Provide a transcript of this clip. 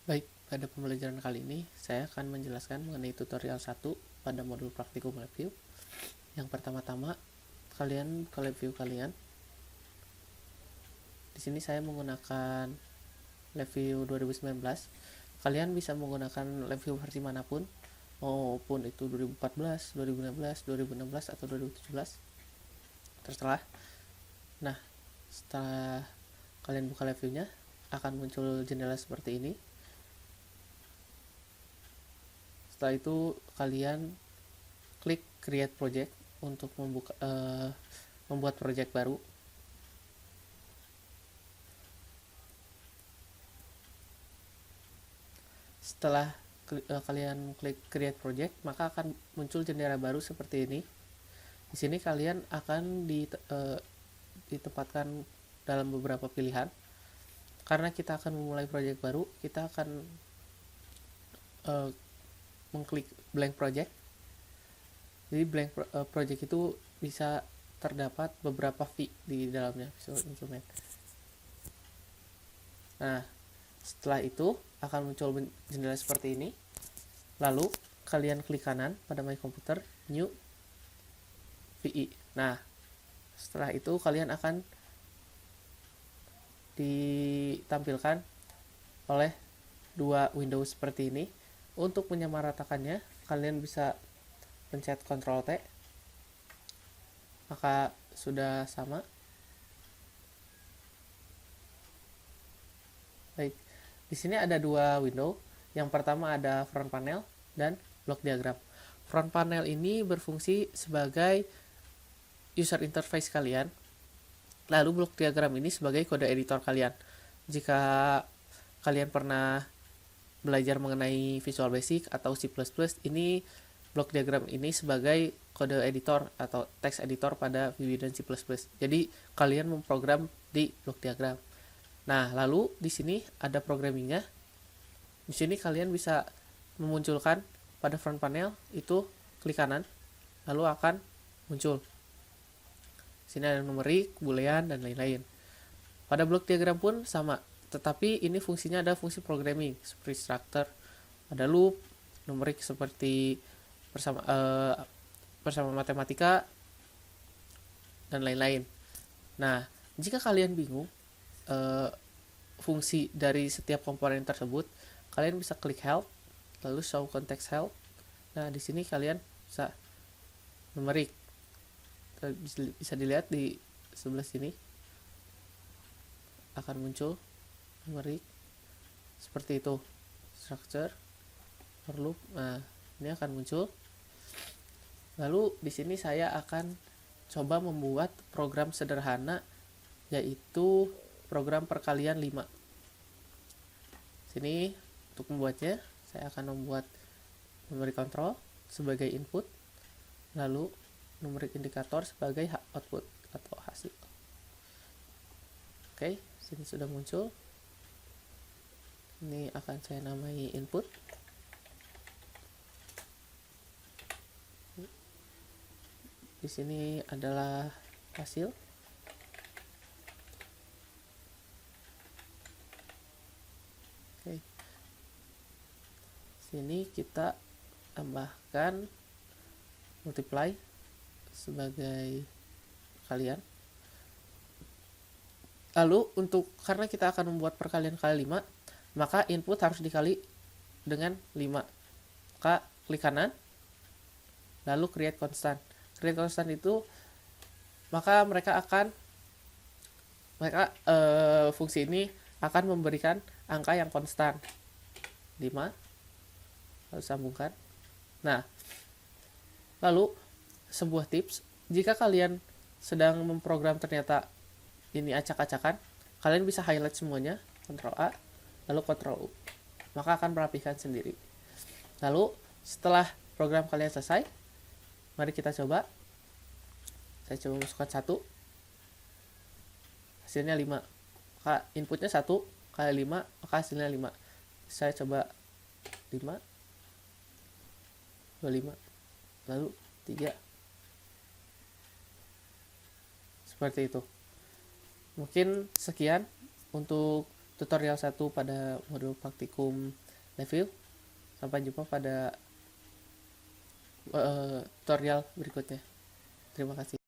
Baik, pada pembelajaran kali ini saya akan menjelaskan mengenai tutorial 1 pada modul praktikum LabVIEW. Yang pertama-tama, kalian buka LabVIEW kalian. Di sini saya menggunakan LabVIEW 2019. Kalian bisa menggunakan LabVIEW versi manapun, maupun itu 2014, 2015, 2016 atau 2017. Terserah. Nah, setelah kalian buka LabVIEW-nya, akan muncul jendela seperti ini. Setelah itu kalian klik create project untuk membuat project baru. Setelah kalian klik create project, maka akan muncul jendela baru seperti ini. Di sini kalian akan ditempatkan dalam beberapa pilihan. Karena kita akan memulai project baru, kita akan mengklik blank project. Jadi blank project itu bisa terdapat beberapa fee di dalamnya, visual instrument. Nah, setelah itu akan muncul jendela seperti ini. Lalu kalian klik kanan pada My Computer, New, VE. Nah, setelah itu kalian akan ditampilkan oleh dua window seperti ini. Untuk menyamaratakannya, kalian bisa pencet Ctrl T, maka sudah sama. Baik, di sini ada dua window. Yang pertama ada front panel dan block diagram. Front panel ini berfungsi sebagai user interface kalian. Lalu block diagram ini sebagai kode editor kalian. Jika kalian pernah belajar mengenai Visual Basic atau C++, ini block diagram ini sebagai kode editor atau text editor pada VB dan C++. Jadi kalian memprogram di block diagram. Nah, lalu di sini ada programmingnya. Di sini kalian bisa memunculkan pada front panel itu klik kanan, lalu akan muncul. Di sini ada numerik, boolean, dan lain-lain. Pada block diagram pun sama, tetapi ini fungsinya ada fungsi programming seperti structure, ada loop, numerik seperti bersama matematika, dan lain-lain. Nah, jika kalian bingung fungsi dari setiap komponen tersebut, kalian bisa klik help, lalu show context help. Nah, di sini kalian bisa numerik, bisa dilihat di sebelah sini akan muncul numerik seperti itu, structure, for loop. Nah, ini akan muncul. Lalu di sini saya akan coba membuat program sederhana, yaitu program perkalian 5. Sini untuk membuatnya saya akan membuat numerik control sebagai input, lalu numerik indikator sebagai output atau hasil. Oke, sini sudah muncul. Ini akan saya namai input. Di sini adalah hasil. Oke. Sini kita tambahkan multiply sebagai kalian. Lalu karena kita akan membuat perkalian kali 5, maka input harus dikali dengan 5. Maka klik kanan, lalu create constant. Create constant itu maka fungsi ini akan memberikan angka yang konstan 5, lalu sambungkan. Nah, lalu sebuah tips, jika kalian sedang memprogram ternyata ini acak-acakan, kalian bisa highlight semuanya, Ctrl A, lalu Ctrl U, maka akan merapikan sendiri. Lalu setelah program kalian selesai, mari kita coba. Saya coba masukkan 1, hasilnya 5. Maka inputnya 1 kali 5, maka hasilnya 5. Saya coba 5, 25, lalu 3. Seperti itu. Mungkin sekian untuk tutorial 1 pada modul praktikum Leview. Sampai jumpa pada tutorial berikutnya. Terima kasih.